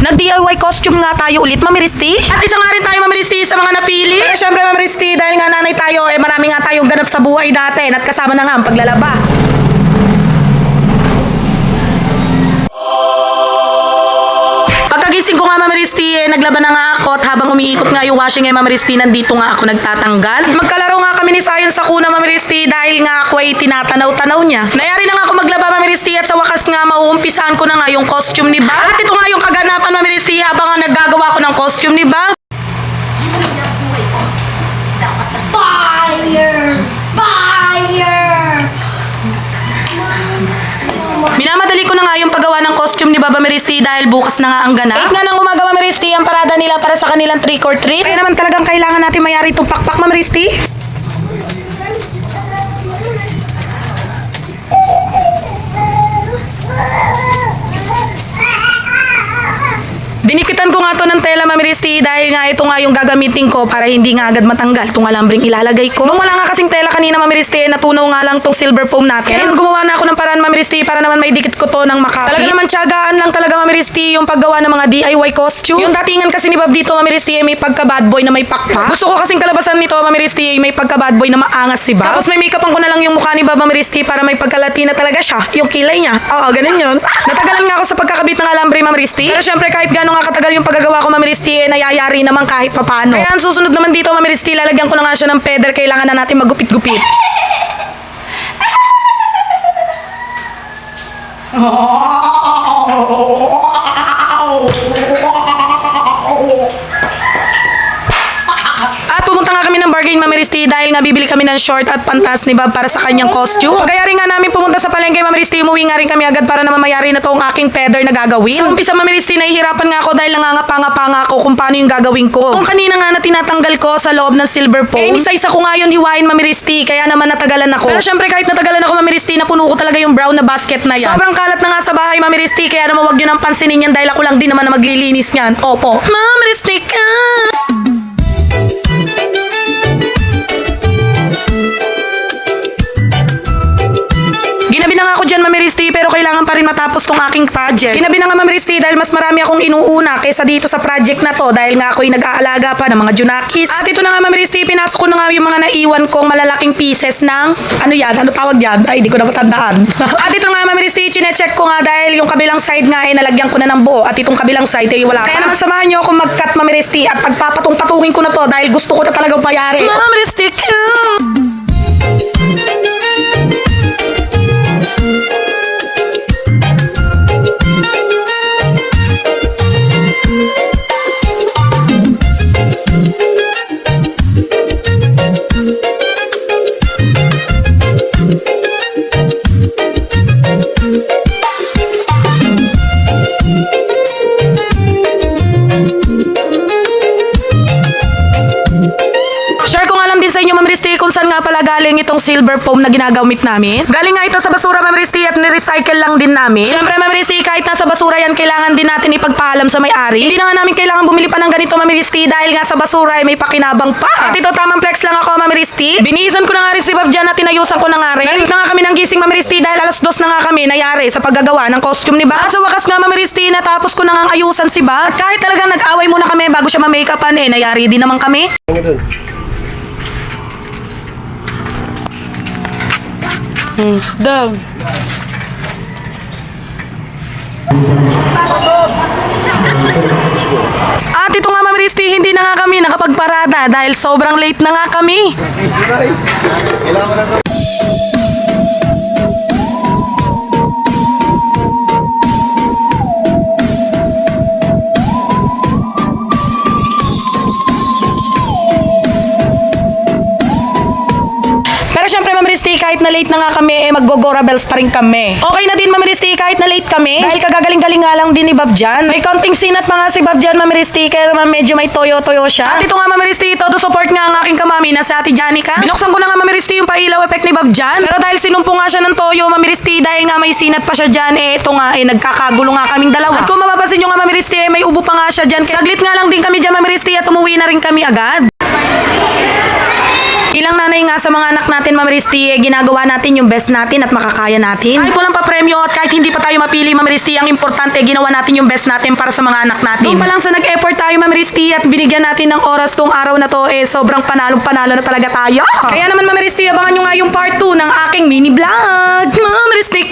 Nag-DIY costume nga tayo ulit, Mami Risti. At isa nga rin tayo, Mami Risti, sa mga napili. Pero syempre, Mami Risti, dahil nga nanay tayo, marami nga tayong ganap sa buhay natin at kasama na nga ang paglalaba. Pagkagising ko nga, Mami Risti, naglaban na nga ako at habang umiikot nga yung washing Mami Risti, nandito nga ako nagtatanggal. Magkalaro nga kami ni Sayon sa kuna, Mami Risti, dahil nga ako ay tinatanaw-tanaw niya. Nayari na nga ako maglaba, Mami Risti, at sa wakas nga mauumpisahan ko na nga yung costume ni Ba. At ito nga yung kaganapan, Mami Risti, habang nga naggagawa ko ng costume ni Ba. Fire! Fire! Minamadali ko na nga yung paggawa ng costume ni Baba Meristi dahil bukas na nga ang ganap. 8 nga nang umagawa, Meristi, ang parada nila para sa kanilang trick or treat. Kaya naman talagang kailangan natin mayari itong pakpak, Meristi. Dinikitan ko nga to ng tela, Mami Risti, dahil nga ito nga yung gagamitin ko para hindi nga agad matanggal itong alambring ilalagay ko. Nung wala nga kasing tela kanina, Mami Risti, natunaw nga lang tong silver foam natin. Kaya gumawa na ako ng paraan, Mami Risti, para naman maidikit ko to ng makapit. Talaga naman tiyagaan lang talaga, Mami Risti, yung paggawa ng mga DIY costume. Yung datingan kasi ni Bob dito, Mami Risti, ay may pagka bad boy na may pakpak. Gusto ko kasing kalabasan nito, Mami Risti, ay may pagka bad boy na maangas si Bob. Tapos may makeupan ko na lang yung mukha ni Bob, Mami Risti, para may pagka-Latina talaga siya. Yung kilay niya. Oo, ganun yun. Natagalan nga ako sa pagkakabit ng alambre, Mami Risti. Pero syempre, kahit gano'n nga katagal yung paggagawa ko, Mami Risti, nayayari naman kahit papano. Kaya ang susunod naman dito, Mami Risti, lalagyan ko na nga siya ng feather. Kailangan na natin magupit-gupit. At pumunta nga kami ng bargain, Mami Risti, dahil nga bibili kami ng short at pantas ni Bob para sa kanyang costume. Pagkayari nga namin pumunta sa palengke, Mami Risti, umuwi nga rin kami agad para naman mayari na to ang aking feather na gagawin. Sa umpisa, Mami Risti, nahihirapan nga ako dahil nangangapa-ngapa nga ako kung paano yung gagawin ko. Kung kanina nga na tinatanggal ko sa loob ng silver foam, isa-isa ko nga yun hiwain, Mami Risti, kaya naman natagalan ako. Pero syempre, kahit natagalan ako, Mami Risti, napuno ko talaga yung brown na basket na yan. Sobrang kalat na nga sa bahay, Mami Risti, kaya naman wag nyo nang pansinin yan dahil ako lang din naman na maglilinis niyan. Opo. Mami Risti ka! Ginabi na nga ako dyan, Mami Risti, pero kailangan pa rin matapos tong aking project. Ginabi na nga, Mami Risti, dahil mas marami akong inuuna kaysa dito sa project na to dahil nga ako'y nag-aalaga pa ng mga junakis. At ito na nga, Mami Risti, pinasok ko na nga yung mga naiwan kong malalaking pieces ng, ano yan, ano tawag yan? Ay, di ko na matandaan. At ito na nga, Mami Risti, chinecheck ko nga dahil yung kabilang side nga ay nalagyan ko na ng buo at itong kabilang side ay wala pa. Kaya naman samahan nyo akong mag-cut, Mami Risti, at pagpapatong-patungin ko na to dahil gusto ko na talagang mayari. Mami Risti, share ko nga lang din sa inyo, Ma'am Risti, kung saan nga pala galing itong silver foam na ginagamit namin. Galing nga ito sa basura, Ma'am Risti, at ni-recycle lang din namin. Syempre, Ma'am Risti, kahit nasa basura yan, kailangan din natin ipagpaalam sa may-ari. Hindi na nga namin kailangan bumili pa ng ganito, Ma'am Risti, dahil nga sa basura ay may pakinabang pa. At ito, tamang flex lang ako, Ma'am Risti. Binihisan ko na nga rin si Bob dyan at tinayusan ko na nga rin. Nalit na nga kami ng gising, Ma'am Risti, dahil alas 2 na nga kami nayari sa paggagawa ng costume ni Bob. At sa wakas nga, Ma'am Risti, natapos ko na nga ayusan si Bob. At kahit talagang nag-away muna kami bago siya ma-makeupan, nayari din naman kami. Down. At ito nga, Ma'am Risti, hindi na nga kami nakapagparada dahil sobrang late na nga kami. Syempre, Ma'am Risti, kahit na late na nga kami, mag-gogora bells pa rin kami. Okay na din, Ma'am Risti, kahit na late kami. Dahil kagagaling-galing nga lang din ni Bob dyan. May konting sinat pa nga si Bob dyan, Ma'am Risti, kaya naman medyo may toyo-toyo siya. At ito nga, Ma'am Risti, todo support nga ang aking kamami na si Ate Janica. Binuksan ko na nga, Ma'am Risti, yung pailaw effect ni Bob dyan. Pero dahil sinumpo nga siya ng toyo, Ma'am Risti, dahil nga may sinat pa siya dyan, ito nga, nagkakagulo nga kaming dalawa. At kung mapapansin nyo nga, Ma'am Risti, may ubo pa nga siya dyan. Saglit nga lang din kami dyan, Ma'am Risti, at umuwi na rin kami agad. Bilang nanay nga sa mga anak natin, Ma'am Risti, ginagawa natin yung best natin at makakaya natin. Kahit walang pa-premyo at kahit hindi pa tayo mapili, Ma'am Risti, ang importante, ginawa natin yung best natin para sa mga anak natin. Doon pa lang sa nag-effort tayo, Ma'am Risti, at binigyan natin ng oras tong araw na to, sobrang panalong-panalo na talaga tayo. Kaya naman, Ma'am Risti, abangan nyo nga yung part 2 ng aking mini vlog. Ma'am Risti,